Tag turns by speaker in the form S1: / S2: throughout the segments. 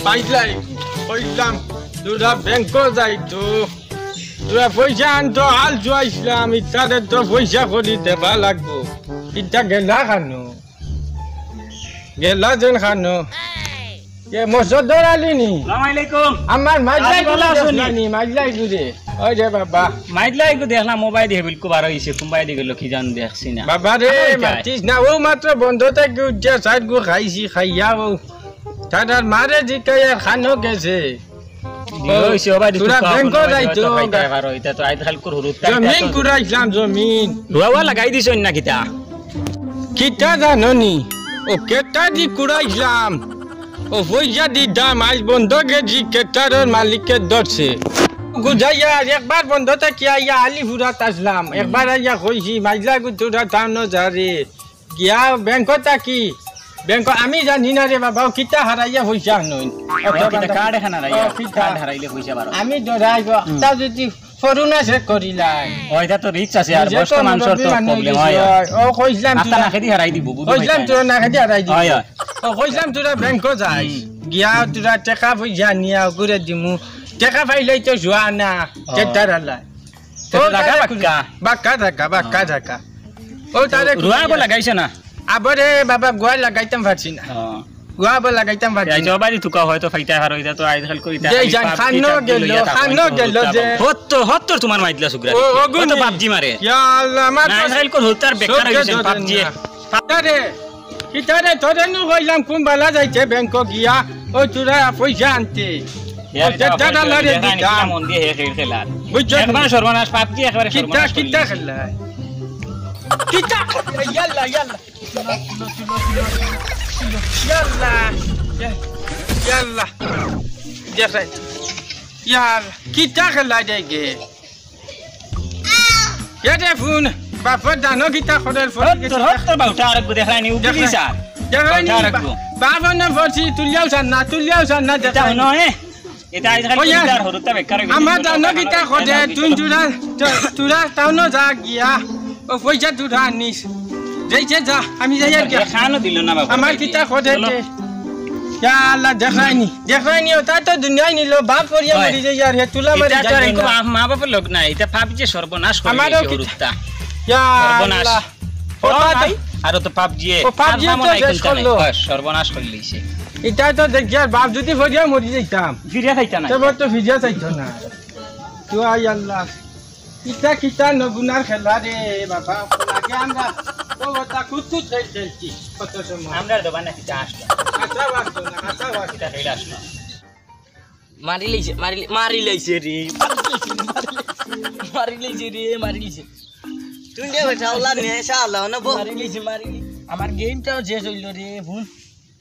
S1: My Lai কইলাম তোরা bank যাইতো তোরা পয়সা আনতো হাল জুয়াইছিলাম ইত্যাদি তো পয়সা করে দেবা লাগবো ইটা গেলা খানো গেলা যেন খানো এ মসজিদ দৌড়ালিনি আমার মাইলাই গুলি মাইলাই গুলি ওই রে বাবা
S2: মাইলাই গো দেখলাম মোবাইল দিয়ে বিলকু বার হইছে কুম্বাই দি গেল কি জান দেখছি না
S1: বাবা রে মাতিস না ও মাত্র বন্ধ থেকে উঠে সাইড গো খাইছি খাইয়া ও তার মারে জিকাই আর খানো গেছে
S2: হইছে ওবাই দি
S1: তোরা ব্যাংক যাইতো
S2: বার হইতা তো আইত খাল কর হুরুত
S1: জমিন কুড়াইছিলাম জমিন
S2: রুয়া লাগাই দিছন না কিতা
S1: কিতা জাননি ও কেটা দি কুড়াইছিলাম ও পয়সা দি দাম আজ বন্ধ গেছি কেটারের মালিককে ধরছে গুজাইয়া একবার বন্ধ থেকে আইয়া আলিপুরাত আসলাম একবার আইয়া কইছি মাইজলা গুতুরা টাউন যারে গিয়া ব্যাংক থাকি ব্যাংক আমি জানি না রে বাবা কিতা হারাইয়া পয়সা নই
S2: কার্ড এখানে হারাইয়া কার্ড হারাইলে পয়সা বার
S1: আমি ধরাইব তা যদি ফরুনা চেক করিলাই
S2: ওইটা তো রিস্ক আছে আর বস্ত মানুষের তো প্রবলেম হয়
S1: ও কইছিলাম
S2: তুই না খেদি হারাই দিব
S1: কইছিলাম তুই না খেদি হারাই দিব ও কইছিলাম তোরা ব্যাংক যাই গিয়া তোরা টাকা পয়সা নিয়া ঘুরে দিমু টাকা পাইলে তো যোৱা না কেটারালা ও টাকা বাক্কা টাকা ও তারে
S2: রুয়া লাগাইছ না
S1: আবরে বাবা গোয়া লাগাইতাম পারছি না গোয়া লাগাইতাম পারছি
S2: না জবাই তুকা হয়তো ফাইতা হার হইতা তো আইজ খাল কইতা
S1: যে জান খানো গেল যে
S2: হত্তর তোমার মাইতলা সুগ্রা
S1: ও
S2: তো পাবজি মারে
S1: ইয়া আল্লাহ আমার
S2: খাল কর হতার বেকার হইছে পাবজি
S1: আরে কিতারে তোরে নু কইলাম কোন বালা যাইছে ব্যাংক গিয়া ও তোরা পয়সা আনতে কেটারালা রে দিতা
S2: মন দিয়ে হে খেলা
S1: বুঝছ
S2: একবার সর্বনাশ পাবজি একবার সর্বনাশ
S1: কিতা খেলা কিতা ইয়াল্লা ইয়াল্লা ইয়াল্লা দেখে ইয়ার কিতা খেলা দেখে ইয়াতে ফোন বাপর জানো কিতা খরের ফোন
S2: তোর বাউটা আর গো দেখানি উগলি স্যার
S1: দেখানি বাবা না ফসি তুলিয়াও সান না
S2: এটা নয় এটা আইজ খালি কিতার হরুতা বেকার
S1: আমার জানো কিতা খরে তুই তুরা টাউন যা গিয়া ও পয়সা তুরা নিস যাইছে যা আমি যাই আর
S2: খানো দিল না বাবা
S1: আমার কিতা খরে ইয়া আল্লাহ দেখাইনি ওটা তো দুনিয়ায় নিল বাপ করিয়া মরি যাই আর হে তুলা মারি যাই
S2: মা বাবার লোক নাই এটা পাবজি সর্বনাশ করে হরুতা
S1: ইয়া আল্লাহ
S2: আর তো পাবজি সর্বনাশ করে লইছে
S1: এটা তো দেখি আর বাপ যদি ফরিয়া মরি যাইতাম
S2: ফিরিয়া খাইতা না
S1: তবে তো ফিরিয়া চাইতো না তো আই আল্লাহ কিতা কিতা নগুনার খেলা রে বাবা লাগে আমরা তো ওটা কুতু খেলছি কত সময়
S2: আমরা দোকানে কিতা আসলো
S1: আচ্ছা
S2: কিতা খেলা আসলো
S3: মারি লাইছে রে তুই দে বেটাওলা নে শালা না বো মারি আমার গেমটাও যে চললো রে ফোন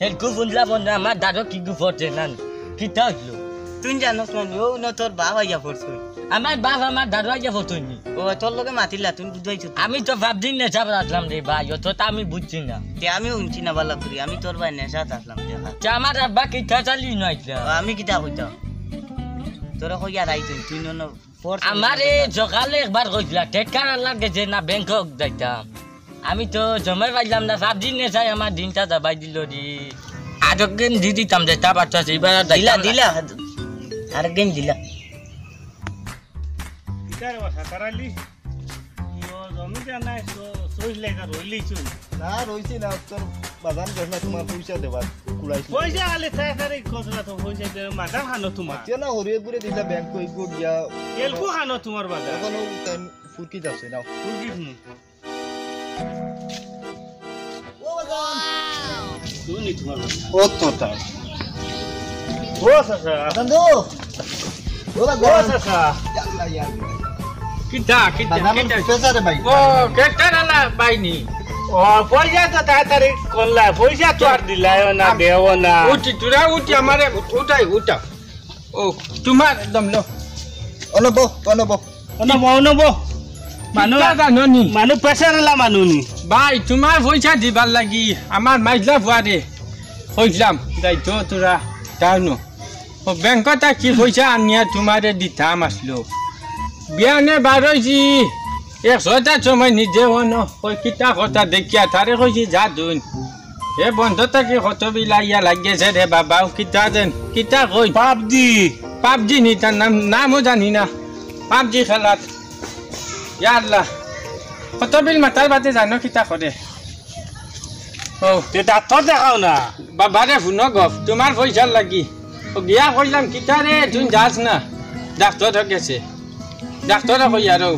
S3: হেল কো ফোন লা বন্ধ আমার দাদা কি গু ফটে নান কিতা হলো তুই জানো না ও না তোর বাবা ইয়া ফটছই আমার বাবা আমার দাদা ইয়া ফটনি ও তোর লগে মাতিলা তুই বুঝাইছ আমি তো ভাবদিন না যাব আসলাম রে ভাই তো আমি বুঝছি না তে আমি উনছি না বালা করি আমি তোর ভাই নেশা আসলাম দেখা আমার আব্বা কিতা চালি নাইলা আমি কিতা কইতা তোরা কইয়া রাইছ তুই ন আমারে সকালে একবার কইলা টেটকার লাগে যে না ব্যাংকক যাইতাম আমি তো জমাই পাইলাম না ভাবদিন না চাই আমার দিনটা দাবাই দিল রে আরেকদিন দি দিতাম যে তা বাচ্চা এইবার দিলা আরেকদিন দিলা
S4: কিতার কথা তারালি ও জমি জানা তো সইস লেখা রইলিছ
S5: না রইছি না তোর বাজান গেছনা তোমার পয়সা দেবার কুড়াইছ
S4: পয়সা আলে তাড়াতাড়ি খোঁজলা তো পয়সা দে মাদার খানো তোমার
S5: কেন হরিয়ে গুরে দিলা ব্যাংক কই গো গিয়া
S4: এলকো খানো তোমার বাজার
S5: এখন টাইম ফুরকি যাচ্ছে নাও
S4: ফুরকি হুম
S5: ও বাজান
S4: শুনি তোমার
S5: ও তোটা
S4: ও সাসা
S5: বন্ধু ও
S4: ও সাসা
S5: ইয়াল্লা ইয়াল্লা
S1: কিতা
S5: বাজান পয়সা রে ভাই
S1: ও কেটারালা বাইনি
S4: ও পয়সা তো তাড়াতাড়ি করলা পয়সা তো আর দিলায় না দেও না
S1: উঠি তোরা উঠি আমারে উঠা ও তোমার একদম লো
S5: অনব
S4: অনব মানুহ পেছারেলা মানুহ নি
S1: ভাই তোমার পয়সা দিবার লাগি আমার মাইজলা ফুয়ারে কইলাম যাইতো তোরা টাউনো ও ব্যাংকটা কি পয়সা আনিয়া তোমারে দিতাম আসলো বিয়ানে বারোইছি 100টা সময় নিজে হনো ওই কিতা কথা দেখিয়া তারে কইছি যা দুন এ বন্ধ থাকি কত বিলাইয়া লাগিয়েছে রে বাবা কিতা যেন কিতা কই
S4: পাবজি
S1: পাবজি নি তার নামও জানি না পাবজি খেলাত ইয়া আল্লাহ কত বিল মাতার বাদে জানো কিতা করে ও
S4: তে ডাক্তার দেখাও না
S1: বাবারে শুনো গপ তোমার পয়সার লাগি ও গিয়া কইলাম কিতা রে তুই যাস না ডাক্তার গেছে ডাক্তার কই আরো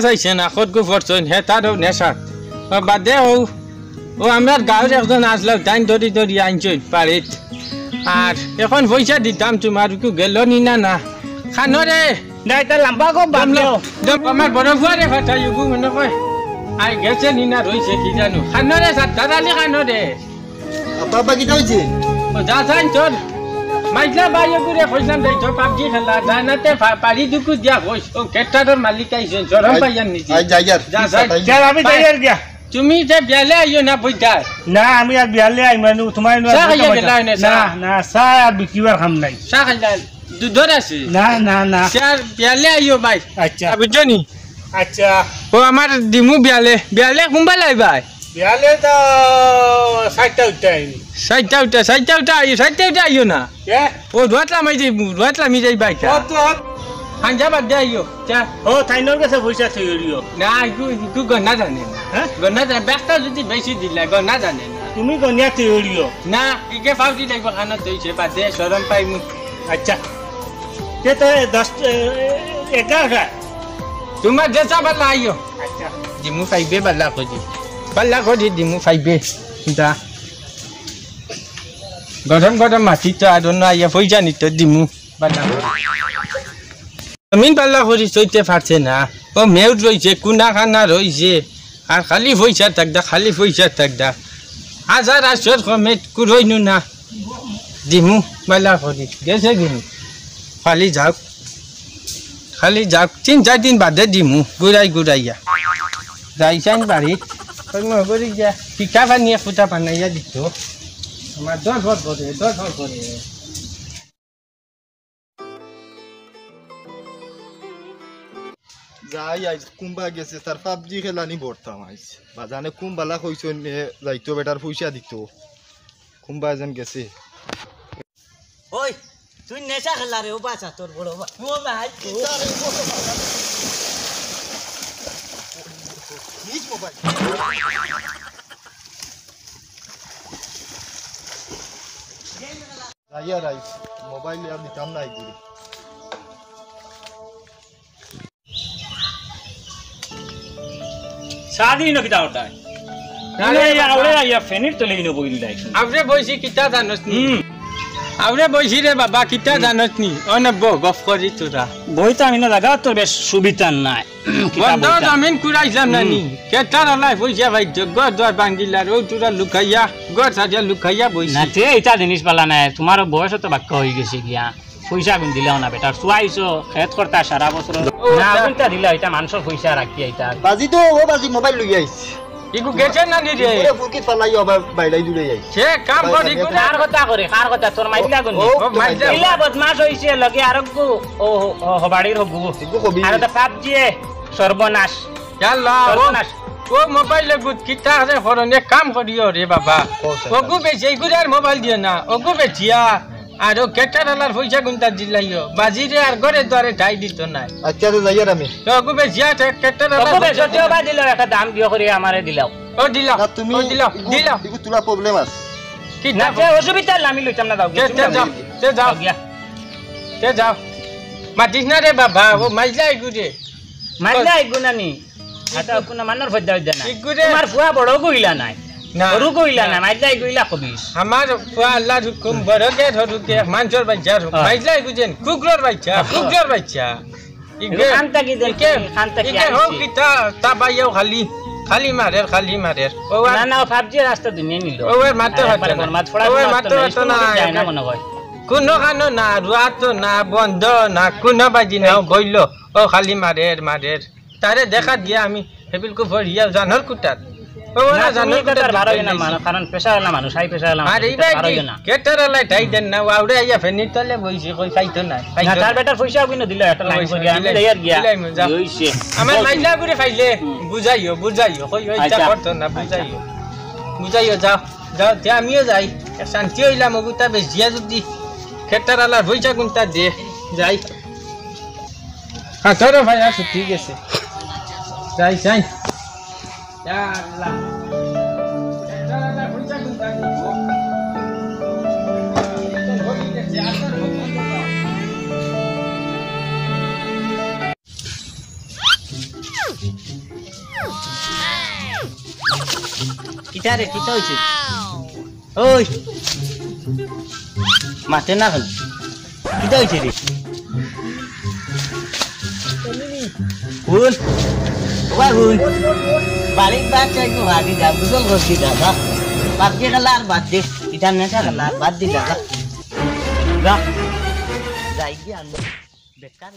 S1: চাইছে না খোদ গু ফরছেন হে তারও নেশাত বাদে ও আমার গাঁৱৰ একজন আসলো টাইম ধরি ধরি আনছেন পারিত আর এখন পয়সা দিতাম তোমার কি গেল নি না না খানরে
S4: না এটা লম্বা কম বামলো
S1: আমার বড় ফুয়ারে ফাটাই গু মনে কয় আই গেছে নি না রইছে কি জানো খানরে সাতালি খানরে
S5: বাবা কি হইছে
S1: ও যা যাই তোর মাইলা বাইয়ে করে কইলাম দেই তো পাবজি খেলা জানাতে পারি দুকু দিয়া কইস ও কেটারর মালিক আইছেন জরম পাইয়ান নিছি
S5: আই যাই আর
S4: চল আমি যাই আর গিয়া
S1: তুমি যে বিয়ালে আইও না বুঝা
S4: না আমি আর বিয়ালে আই মানে তোমার
S1: চা খাইয়া গেলা না
S4: না না চা আর বিকিবার খাম নাই
S1: চা খাইলা দুধর আছে
S4: না না না
S1: চার বিয়ালে আইও ভাই
S4: আচ্ছা
S1: বুঝনি
S4: আচ্ছা
S1: ও আমার দিমু বিয়ালে কুম্বা লাই ভাই
S4: বিয়ালে তো 60টা উঠতে
S1: সাইটা আইও না
S4: কে
S1: ও রোয়াতলা মি যাই ভাই
S4: কত
S1: হাঞ্জা বাদ দে আইও চা
S4: ও তাইনর কাছে পয়সা থইরিও
S1: না ইকু গন্না জানে না
S4: হ্যাঁ
S1: গন্না জানে ব্যস্তা যদি বেশি দিলা গন্না জানে না
S4: তুমি গনিয়া থইরিও
S1: না ইকে ফাউটি লাগবে খানা দইছে বাদ দে শরম পাই মু
S4: আচ্ছা তে তো 10 11
S1: তোমার যেসা বালা আইও
S4: আচ্ছা
S1: দিমু ফাইবে বালা কজি দিমু ফাইবে দা গরম মাটি তো আর না আইয়া পয়সা নিত দিমু বালা জমিন বালা করি চইতে পারছে না ও মেউট রইছে কুনা খানা রইছে আর খালি পয়সা থাকদা হাজার আসর কমে কুরইনু না দিমু বালা করি গেছে গিনি খালি যাওক 3-4 দিন বাদে দিমু গুড়াইয়া যাইছেন বাড়িত করি যা পিঠা পানিয়ে ফুটা বানাইয়া দিত আমার 10 ঘর করে
S5: যাই আই কুম্বা গেছে তার পাবজি খেলানি ভরতাম আইস বাজানে কুম্বালা কইছেন যাইতো বেটার পয়সা দিত কুম্বা এজন গেছে
S3: ওই তুই নেশা খেলা রে ও বাচ্চা তোর বড় ও ভাই
S5: নিজ মোবাইল যাই আর আইস মোবাইল আর দিতাম না একদিন
S2: शादी न किता होता है अरे आवरे या फेनिर तो लेनो बोइल लाइक
S1: आवरे বইছি কিতা জানস নি आवरे বইছি রে বাবা কিতা জানস নি অনব গফ করি তোরা
S2: বইতা আমি না লাগা তো বেশ সুবিধা নাই
S1: বন্ধ জমিন কুড়াইলাম নানি কেটার লাই পয়সা ভাই গর দর বাঙ্গিলার ও তোরা লুকাইয়া গর সাজিয়া লুকাইয়া বইছি
S2: না তে এটা জিনিস পালা নাই তোমার বয়স তো বাক্য হই গেছে গিয়া পয়সা গুন দিলাও না বেটা সুয়াইছো খেত করতা সারা বছর না গুনটা দিলা এটা মানুষের পয়সা রাখি এটা
S5: বাজি তো ও বাজি মোবাইল লই আইস
S1: ইগু গেছে না নি রে
S5: ওরে ফুকি ফালাই আবার বাইলাই দূরে যাই
S1: সে কাম করি
S2: কার কথা তোর মাইলা গুন ইলা বদমাশ হইছে লগে আরগু ও হবাড়ির হগু
S5: ইগু কবি
S2: আর তো পাবজি সর্বনাশ
S1: আল্লাহ
S2: সর্বনাশ
S1: ও মোবাইল গুত কিতা রে ফরনে কাম করিও রে বাবা ওগু বেচে ইগুরার মোবাইল দিয়ে না ওগু বেচিয়া আর ও কেটারালার পয়সা গুনতা দিলাইও বাজিরে আর ঘরে দ্বারে ঠাই দিত না
S5: আচ্ছা তো যাই আর আমি
S1: ওগু বেচিয়া কেটারালার
S2: ওগু বেচতেও বা দিলাও একটা দাম দিও করে আমারে দিলাও
S1: ও দিলাও
S5: না তুমি
S1: দিলাও
S5: ইগু তুলা প্রবলেম আছে
S1: কি
S2: না যে অসুবিধা আমি লইতাম না দাও
S1: তে যাও মাতিস না রে বাবা ও মাইলা ইগুরে
S2: মাইলা ইগুনানি আটা কোন মানর ফদ্দা হইদা না
S1: ইগুরে
S2: তোমার ফুয়া বড় কইলা নাই
S1: না
S2: সরু কইলা না মাইলা ইগুইলা কবিস
S1: আমার ফুয়া আল্লাহ হুকুম বড়কে ধরুকে মানসর বাচ্চা মাইলা ইগুজেন কুকুরের বাচ্চা ইগে
S2: খানতা কি দেন খানতা কি
S1: ইগে হো কিতা তাবাইও খালি মারের ও
S2: না না পাবজি রাস্তা দুনিয়া নিল
S1: ও মারতে পারে না ও মারতে পারে না
S2: মনে হয়
S1: কোন খানো না রুয়াতো না বন্ধ না কোন বাজি না বইল ও খালি মারের তারে দেখা দিয়া আমি হেবিলকো ভরিয়া জানর কুটাত ও না জানর কুটাত
S2: বারো না মানুষ কারণ পেশা হলা মানুষ হাই পেশা হলা
S1: আরে ভাই কেটারা লাই ঠাই দেন না আউড়ে আইয়া ফেনি তলে বইছে কই পাইতো না
S2: না তার বেটার পয়সা কইনো দিল একটা লাইন করি আমি দেয়ার গিয়া হইছে
S1: আমার মাইলা করে ফাইলে বুঝাইও কই ওইটা করতো না বুঝাইও যাও যাও তে আমিও যাই শান্তি হইলাম ওগুতা বেজিয়া যদি কেটারালার পয়সা কোনটা দে যাই হ্যাঁ তোর ভাই আছো ঠিক আছে যাই যাই আল্লাহ কেটারালার পয়সা কোনটা দিব
S3: কিটারে কিটা হইছে ওই মাতে না হল কিটা হইছে রে কোন ওবা কোন বাড়ির বাচ্চা একটু হাঁটি যা বুঝল করছি দাদা বাচ্চা গেল আর বাদ দে এটা নেতা গেল আর বাদ দি দাদা যাই গিয়ে আমি বেকার